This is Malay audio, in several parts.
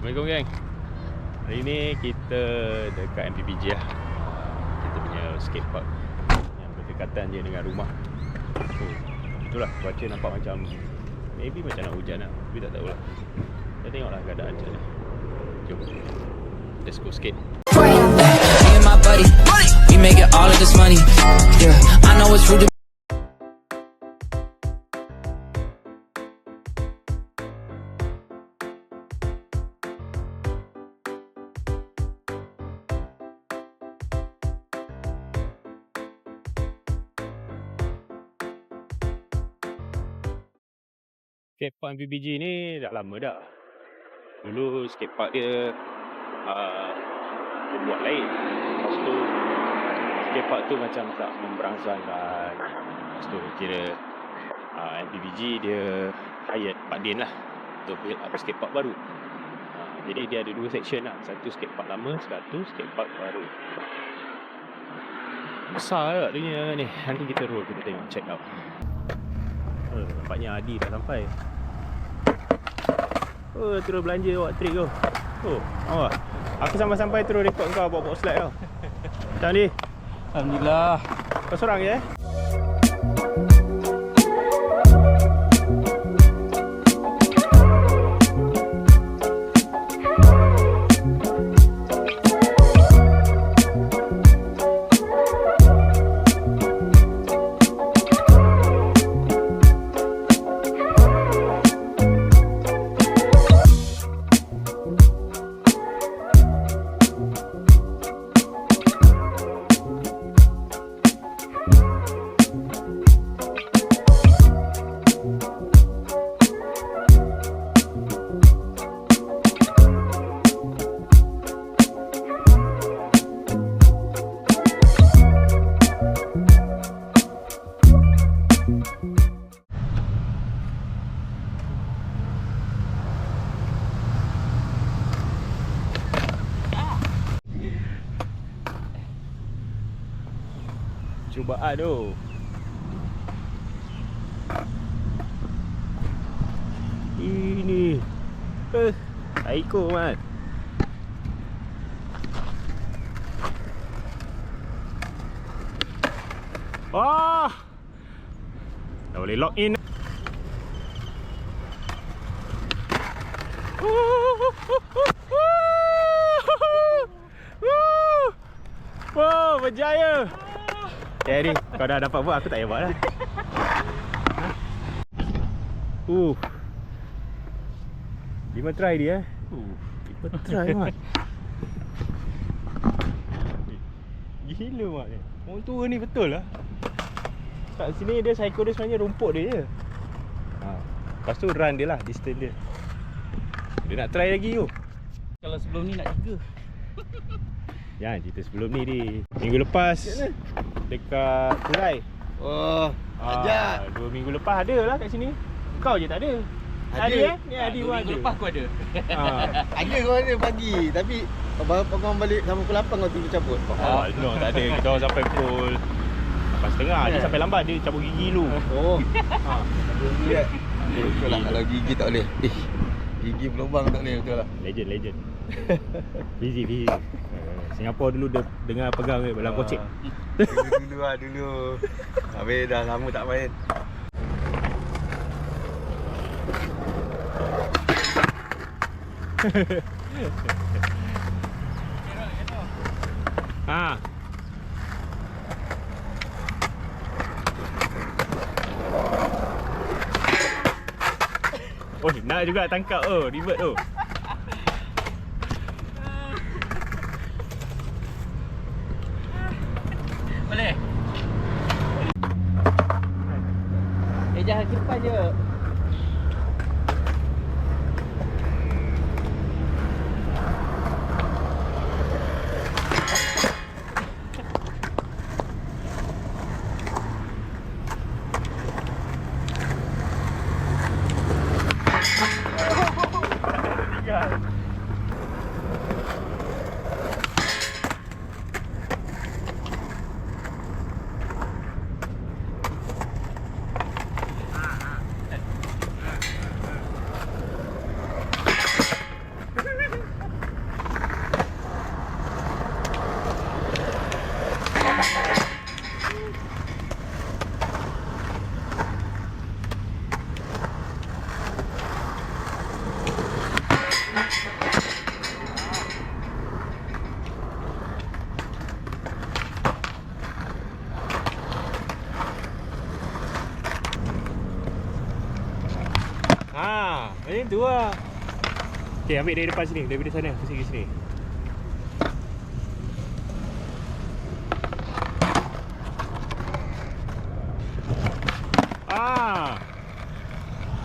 Assalamualaikum geng. Hari ni kita dekat MPPG lah. Kita punya skatepark yang berdekatan je dengan rumah. So itulah, cuaca nampak macam maybe macam nak hujan lah, tapi tak tahulah. Kita tengoklah keadaan macam mana. Jom, let's go skate. Me and my buddy, we making all of this money. Yeah, I know it's rude to Skatepark MPPG ni dah lama dah. Dulu skatepark dia dia buat lain. Lepas tu skatepark tu macam tak memberangsangkan. Lepas tu kira MPPG dia hire Pak Din lah untuk build up skatepark baru. Jadi dia ada dua section lah. Satu skatepark lama, satu skatepark baru. Besar tak dia ni. Nanti kita roll, kita tengok, check out. Nampaknya Adi dah sampai. Oh, terus belanja buat trik kau. Oh, awak. Aku sampai-sampai terus rekod kau bawa slide kau. Macam ni. Alhamdulillah. Kau seorang je cubaan tu. Ini Aiko man. Wah, dah boleh lock in. Wow, berjaya. Jadi, kau dah dapat buat, aku tak payah buat lah. 5 try dia 5 try mat. Gila mat ni. Orang tua ni betul lah. Kat sini dia psycho dia sebenarnya rumput dia je. Lepas tu run dia lah, distance dia. Dia nak try lagi tu. Kalau sebelum ni nak jaga. Jangan cerita sebelum ni di. Minggu lepas dekat Kurai. Oh, ajak. 2 minggu lepas ada lah kat sini. Kau je tak ada. Ada Ni Adi pun ada. Minggu lepas aku ada. Ada kau ada pagi, tapi berapa kau balik sampai pukul 8 kau tiba cabut. No, tak ada. Kita orang sampai pukul 8.30. Dia sampai lambat, dia cabut gigi dulu. Oh. Gigi tak. Betul lah, kalau gigi tak boleh. Gigi berlubang tak boleh, betul lah. Legend. Busy. Singapura dulu dia dengar pegang dalam kocek. Dulu. Habis dah lama tak main. Oh, nak juga tangkap ribet tu. Boleh? Jangan ke depan je. tu lah. Okay, ambil dari depan sini. Daripada sana, ke sini.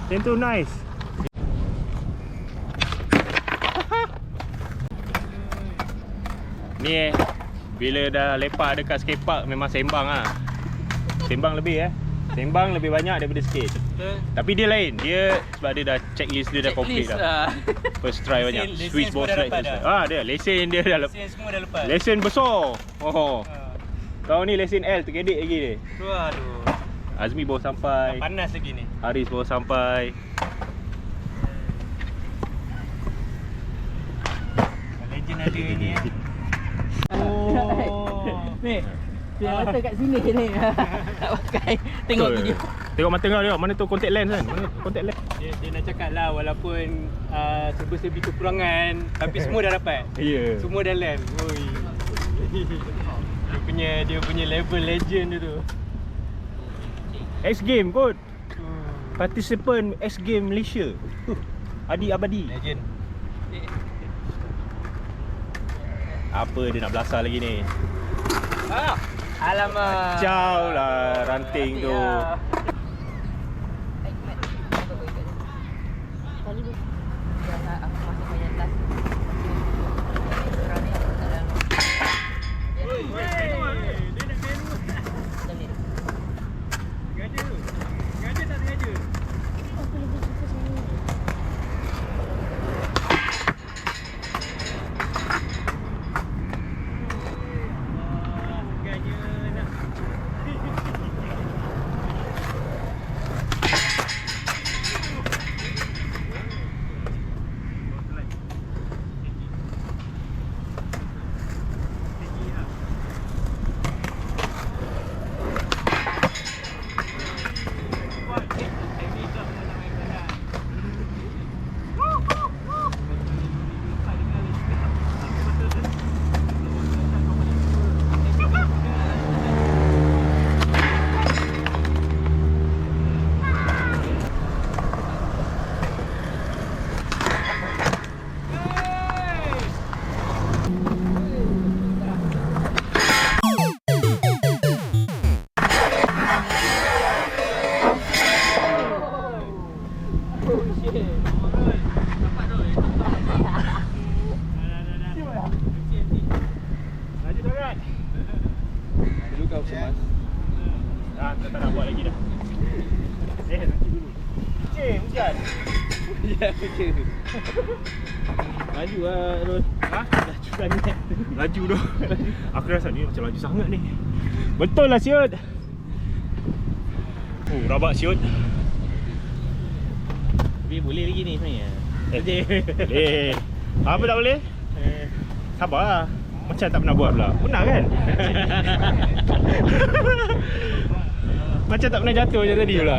Macam tu nice. Ni bila dah lepak dekat skatepark memang sembang lah. Sembang lebih Sembang lebih banyak daripada skate. Betul. Tapi dia lain. Dia sebab dia dah checklist dia dah complete dah. First try banyak. Lesen Swiss ball semua dah strike dapat first dah. try. Dia lesen dia dah lepas. Lesen semua dah lepas. Lesen besar. Kau ni lesen L terkedik lagi dia. Tu aduh. Azmi baru sampai. Panas lagi ni. Haris baru sampai. Legend ada ni Ni. Dia mata kat sini ni. Tak pakai. Tengok Betul. video. Tengok mata kau dia. Mana tu contact lens kan? Mana contact lens? Dia nak cakap lah walaupun serba-serbi kekurangan tapi semua dah dapat. Ya. Semua dah land. Oi. Dia punya level legend dia tu. X Game kot. Participant X Game Malaysia. Adi Abadi. Legend. Apa dia nak belasah lagi ni? Alamak. Kacau lah ranting tu. Tak nak buat lagi dah. Nanti dulu. Hujan. Maju lah Ron. Laju sangat. Laju tu. Aku rasa ni macam laju sangat ni. Betul lah siut. Oh, rabak siut. Tapi boleh lagi ni sebenarnya. Boleh. Apa tak boleh? Sabarlah. Macam tak pernah buat pula. Pernah kan? Macam tak pernah jatuh macam tadi pula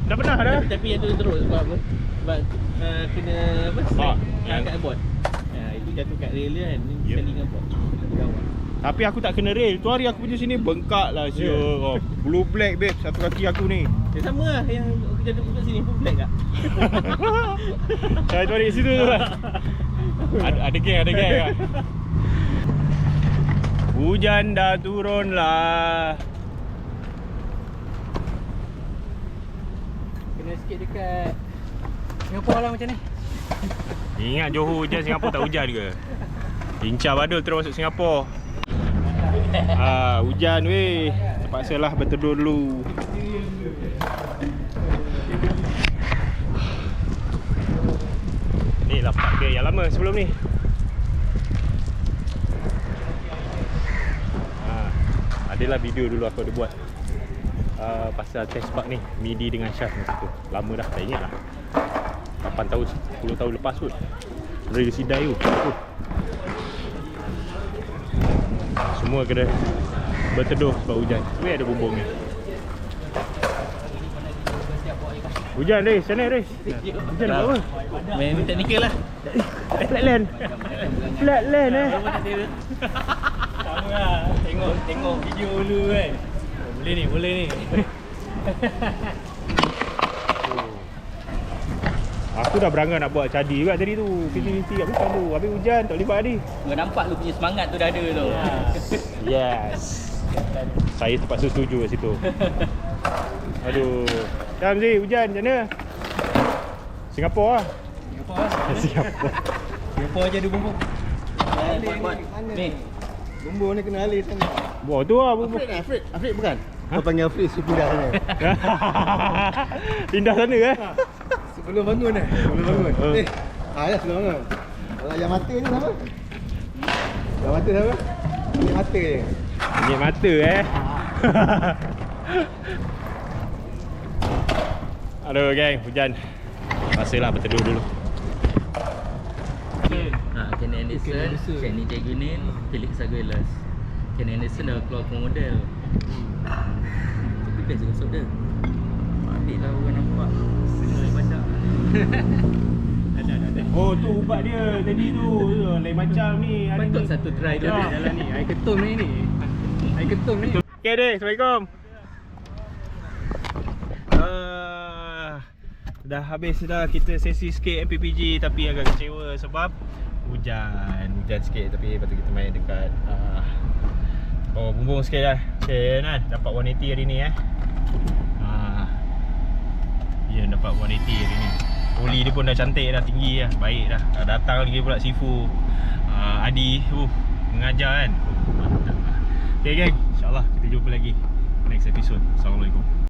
Dah pernah dah. Tapi yang tu teruk sebab apa? Sebab kena apa? Yang kat board. Itu jatuh kat rail dia kan. Ni Ya. sekali dengan board. Tapi aku tak kena rail. Tu hari aku punya sini bengkak lah siut. Blue black babe. Satu kaki aku ni. Dia sama lah yang aku jatuh kat sini pun black tak? Saya tu hari situ tu lah. Ada geng lah. Hujan dah turun lah. Kena sikit dekat Singapura lah macam ni. Ingat Johor hujan, Singapura tak hujan ke? Lincah badul terus masuk Singapura. Hujan weh. Terpaksalah berteduh dulu. Ni lah part yang lama sebelum ni. Adalah video dulu aku ada buat pasal test park ni, MIDI dengan shaft masa tu. Lama dah, tak ingat lah 8 tahun, 10 tahun lepas kot. Dari sidai tu. Semua kena berteduh sebab hujan. Weh ada bumbung ni. Hujan Riz, sana Riz. Hujan buat apa? Main teknikal lah. Flatland. Flatland Sama lah. Tengok video dulu kan. Boleh ni. Aku dah berangan nak buat cadi juga tadi tu. Pinti-pinti kat belakang tu. Habis hujan tak boleh buat tadi. Kau nampak lu punya semangat tu dah ada tu. Yes. Saya terpaksa setuju kat situ. Aduh. Jam Zee, hujan macam mana? Singapura lah. Singapura. Singapura je ada bumbung. Buat. Ni. Bumbu ni kena alih sana. Wah tu lah bumbu. Afrik bukan? Kau panggil Afrik suruh pindah sana. Pindah sana Sebelum bangun Sebelum bangun. Ya sebelum bangun. Kalau yang mata ni sama? Yang mata sama? Yang mata je. Minyak mata Aduh geng, hujan. Pasalah berteduh dulu. Ken Anderson, Kenny Jagunin, Felix Aguilas. Ken Anderson dah keluar model. Tapi best gosok dia. Adik lah orang nampak. Senang banyak. Ada. Oh tu ubat dia tadi tu. Lain macam ni. Hari Patut ni. satu try dulu Ya. jalan ni. Air ketum ni. Air ketum ni. Okay deh, Assalamualaikum. Dah habis dah kita sesi skate MPPG tapi agak kecewa sebab hujan sikit tapi patut kita main dekat bumbung sikit lah. Okay kan, dapat 180 hari ni Ya dapat 180 hari ni. Oli dia pun dah cantik dah, tinggi dah, baik dah. Datang lagi pula Sifu Adi mengajar kan. Mantap lah. Okay geng, InsyaAllah kita jumpa lagi next episode. Assalamualaikum.